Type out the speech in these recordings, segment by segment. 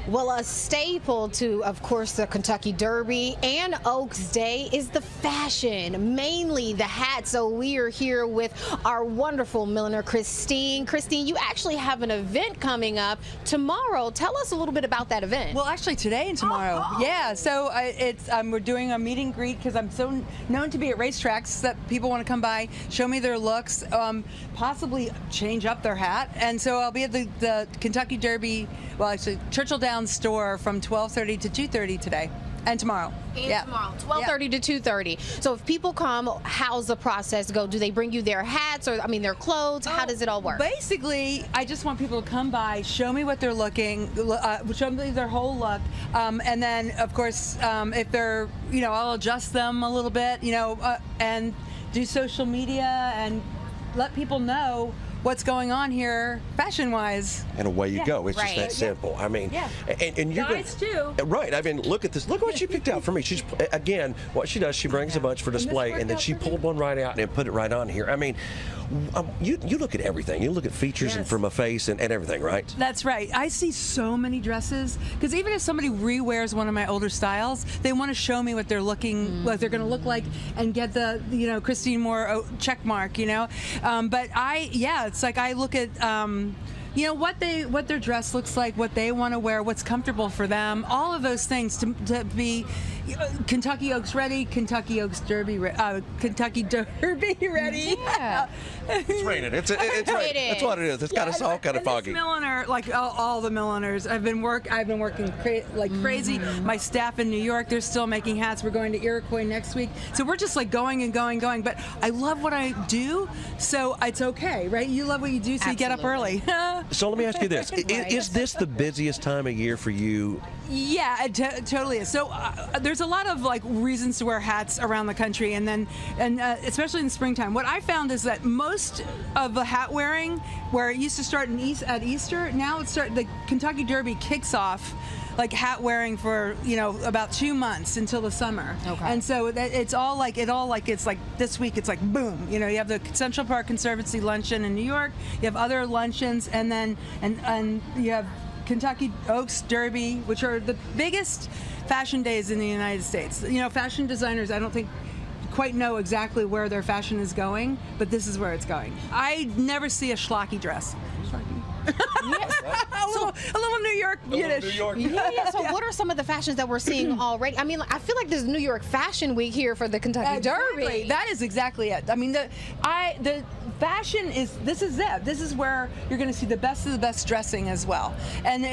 Well, a staple to, of course, the Kentucky Derby and Oaks Day is the fashion, mainly the hat. So we are here with our wonderful milliner, Christine. Christine, you actually have an event coming up tomorrow. Tell us a little bit about that event. Well, actually today and tomorrow. Yeah, so we're doing a meet and greet because I'm so known to be at racetracks that people want to come by, show me their looks, possibly change up their hat. And so I'll be at the Kentucky Derby, well, actually Churchill Downs store from 12:30 to 2:30 today and tomorrow. Tomorrow, 12:30 to 2:30. So if people come, how's the process go? Do they bring you their hats or, their clothes? How does it all work? Basically, I just want people to come by, show me what they're looking, show me their whole look, and then, of course, if they're, I'll adjust them a little bit, and do social media and let people know what's going on here fashion-wise. And away you go. It's just that simple. And you're guys too. Right. Look at this. Look what she picked out for me. She's, again, what she does, she brings a bunch for display, and then she pulled one right out and put it right on here. You look at everything. You look at features and from a face and everything, right? That's right. I see so many dresses because even if somebody rewears one of my older styles, they want to show me what they're looking, what they're going to look like, and get the Christine Moore check mark. But it's like I look at what their dress looks like, what they want to wear, what's comfortable for them, all of those things to be Kentucky Oaks ready, Kentucky Oaks Derby, Kentucky Derby ready. Yeah. It's raining. It's raining. That's what it is. It's got us all kind of foggy. This milliner, like all the milliners, I've been working crazy. My staff in New York, they're still making hats. We're going to Iroquois next week, so we're just like going and going. But I love what I do, so it's okay, right? You love what you do, so you get up early. So let me ask you this: Is this the busiest time of year for you? Yeah, it totally is. So there's a lot of reasons to wear hats around the country, and especially in the springtime. What I found is that most of the hat wearing, where it used to start at Easter, now the Kentucky Derby kicks off hat wearing for about 2 months until the summer. Okay. And so it's like this week it's like boom. You have the Central Park Conservancy luncheon in New York. You have other luncheons, and then and you have Kentucky Oaks Derby, which are the biggest fashion days in the United States. Fashion designers, I don't think quite know exactly where their fashion is going, but this is where it's going. I never see a schlocky dress. Yes. a little New York Yiddish. Yeah. So what are some of the fashions that we're seeing already? I feel like there's New York Fashion Week here for the Kentucky Derby. That is exactly it. The fashion this is it. This is where you're going to see the best of the best dressing as well. And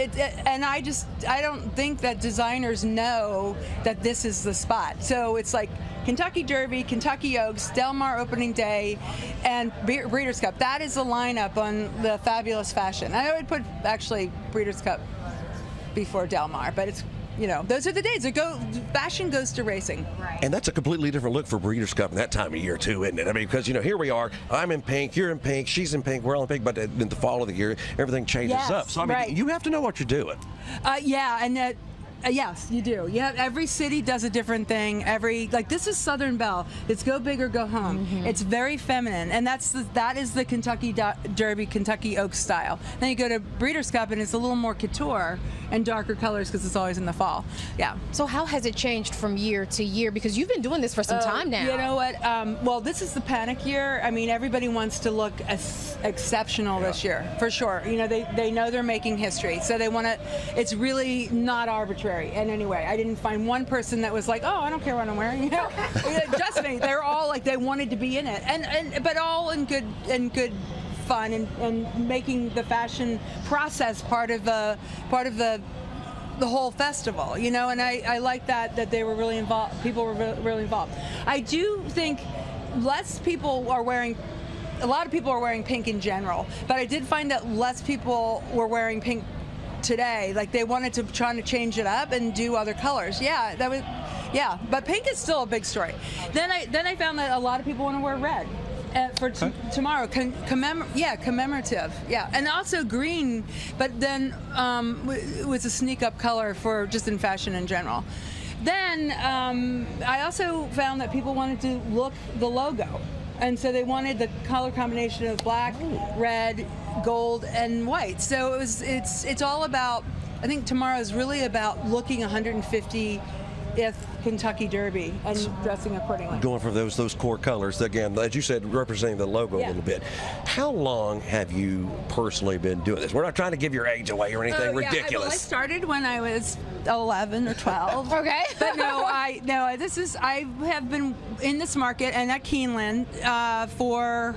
I don't think that designers know that this is the spot. So it's like Kentucky Derby, Kentucky Oaks, Del Mar opening day, and Breeders' Cup. That is the lineup on the fabulous fashion. I would put actually Breeders' Cup before Del Mar, but it's those are the days. Fashion goes to racing. Right. And that's a completely different look for Breeders' Cup in that time of year too, isn't it? Because here we are. I'm in pink. You're in pink. She's in pink. We're all in pink. But in the fall of the year, everything changes up. So you have to know what you're doing. Yes, you do. Yeah, every city does a different thing. This is Southern Belle. It's go big or go home. It's very feminine, and that is the Kentucky Derby, Kentucky Oaks style. Then you go to Breeders' Cup, and it's a little more couture and darker colors because it's always in the fall. Yeah. So how has it changed from year to year? Because you've been doing this for some time now. You know what? Well, this is the panic year. Everybody wants to look exceptional this year, for sure. They know they're making history, so they want to. It's really not arbitrary. And anyway, I didn't find one person that was like, "Oh, I don't care what I'm wearing." Just me. They're all they wanted to be in it, but all in good fun and making the fashion process part of the whole festival. And I like that they were really involved. People were really involved. I do think less people are wearing. A lot of people are wearing pink in general, but I did find that less people were wearing pink today. They wanted to try to change it up and do other colors. But pink is still a big story. Then I found that a lot of people want to wear red for tomorrow. Commemorative. Yeah, and also green, but then was a sneak up color for just in fashion in general. Then I also found that people wanted to look the logo. And so they wanted the color combination of black, red, gold, and white. So it's all about I think tomorrow is really about looking 150th Kentucky Derby and dressing accordingly. Going for those core colors again, as you said, representing the logo a little bit. How long have you personally been doing this? We're not trying to give your age away or anything ridiculous. I started when I was 11 or 12. Okay. But I have been in this market and at Keeneland for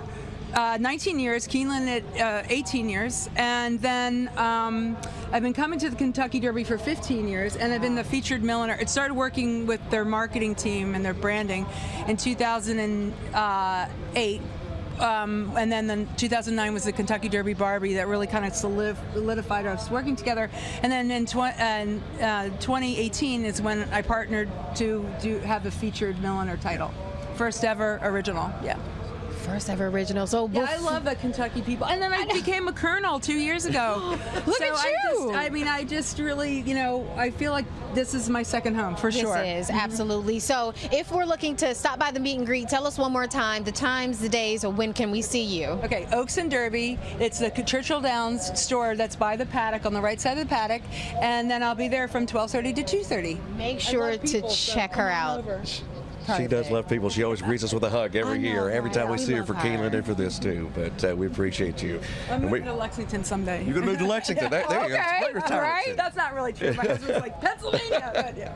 19 years, Keeneland at 18 years, and then I've been coming to the Kentucky Derby for 15 years, and I've been the featured milliner. It started working with their marketing team and their branding in 2008. And then 2009 was the Kentucky Derby Barbie that really kind of solidified us working together. And then in 2018 is when I partnered to have the featured milliner title. First ever original, yeah. First ever original. So yeah, I love the Kentucky people. And then I became a colonel 2 years ago. Look at you! I just really, I feel like this is my second home for sure. This is, absolutely. So if we're looking to stop by the meet and greet, tell us one more time the times, the days, or when can we see you? Okay, Oaks and Derby. It's the Churchill Downs store that's by the paddock, on the right side of the paddock. And then I'll be there from 12:30 to 2:30. Make sure to check her out. She does love people. She always greets us with a hug every year, every time we see her for Keeneland and for this too. But we appreciate you. I'm moving to Lexington someday. You're going to move to Lexington. There you go. Okay, That's right? That's not really true. My husband's like, Pennsylvania. But yeah.